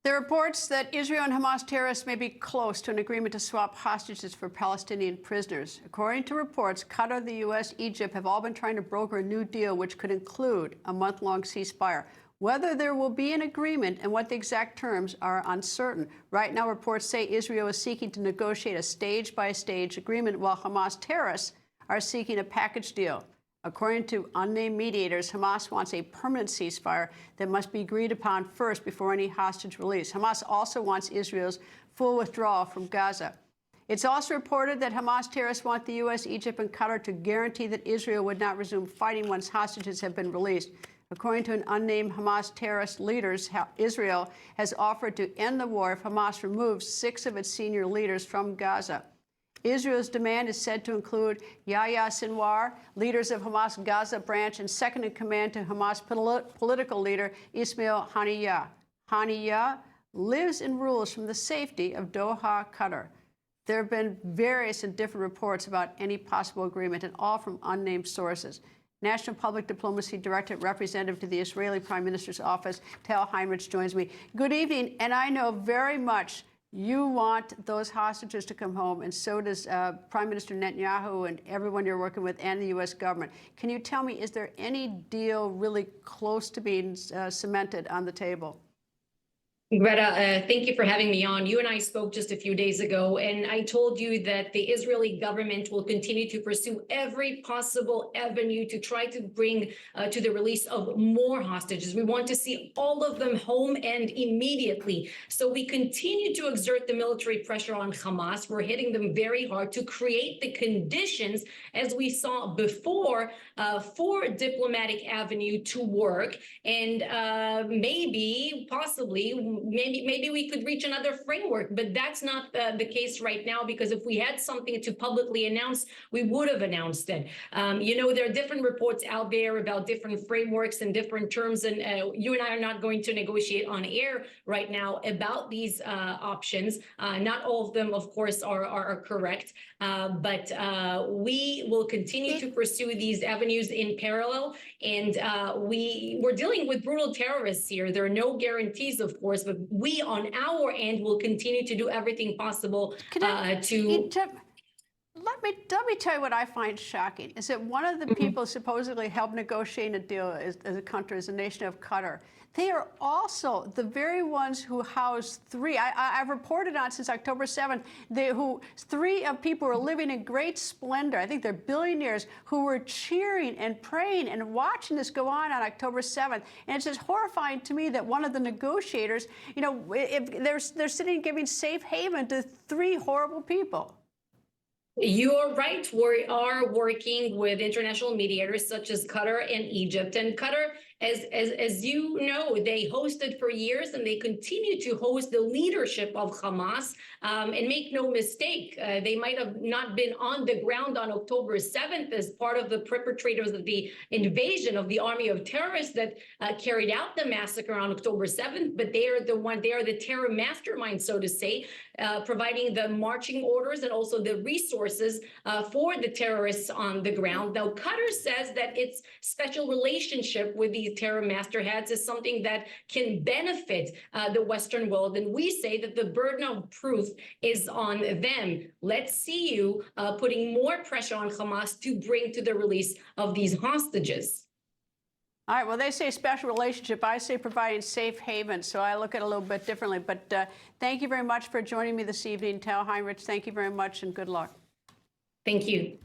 There are reports that Israel and Hamas terrorists may be close to an agreement to swap hostages for Palestinian prisoners. According to reports, Qatar, the U.S., Egypt have all been trying to broker a new deal which could include a month-long ceasefire. Whether there will be an agreement and what the exact terms are uncertain. Right now, reports say Israel is seeking to negotiate a stage-by-stage agreement, while Hamas terrorists are seeking a package deal. According to unnamed mediators, Hamas wants a permanent ceasefire that must be agreed upon first before any hostage release. Hamas also wants Israel's full withdrawal from Gaza. It's also reported that Hamas terrorists want the U.S., Egypt, and Qatar to guarantee that Israel would not resume fighting once hostages have been released. According to an unnamed Hamas terrorist leaders, Israel has offered to end the war if Hamas removes 6 of its senior leaders from Gaza. Israel's demand is said to include Yahya Sinwar, leaders of Hamas Gaza branch, and second-in-command to Hamas political leader Ismail Haniyeh. Haniyeh lives and rules from the safety of Doha, Qatar. There have been various and different reports about any possible agreement, and all from unnamed sources. National Public Diplomacy Director, Representative to the Israeli Prime Minister's Office, Tal Heinrich, joins me. Good evening, and I know very much you want those hostages to come home, and so does Prime Minister Netanyahu and everyone you're working with and the U.S. government. Can you tell me, is there any deal really close to being cemented on the table? Greta, thank you for having me on. You and I spoke just a few days ago, and I told you that the Israeli government will continue to pursue every possible avenue to try to bring to the release of more hostages. We want to see all of them home and immediately. So we continue to exert the military pressure on Hamas. We're hitting them very hard to create the conditions, as we saw before, for diplomatic avenue to work. And maybe we could reach another framework, but that's not the case right now, because if we had something to publicly announce, we would have announced it. There are different reports out there about different frameworks and different terms, and you and I are not going to negotiate on air right now about these options. Not all of them, of course, are correct, but we will continue to pursue these avenues in parallel, and we're dealing with brutal terrorists here. There are no guarantees, of course, but we on our end will continue to do everything possible Let me tell you what I find shocking is that one of the people supposedly helped negotiate a deal as a country, as a nation of Qatar. They are also the very ones who housed 3. I've reported on since October 7th, 3 of people were living in great splendor. I think they're billionaires who were cheering and praying and watching this go on October 7th. And it's just horrifying to me that one of the negotiators, if they're sitting giving safe haven to 3 horrible people. You're right. We are working with international mediators such as Qatar and Egypt. And Qatar, as you know, they hosted for years and they continue to host the leadership of Hamas. And make no mistake, they might have not been on the ground on October 7th as part of the perpetrators of the invasion of the army of terrorists that carried out the massacre on October 7th. But they are the terror mastermind, so to say, providing the marching orders and also the resources for the terrorists on the ground. Now, Qatar says that its special relationship with these terror masterheads is something that can benefit the Western world. And we say that the burden of proof is on them. Let's see you putting more pressure on Hamas to bring to the release of these hostages. All right, well, they say special relationship. I say providing safe haven, so I look at it a little bit differently. But thank you very much for joining me this evening, Tal Heinrich. Thank you very much, and good luck. Thank you.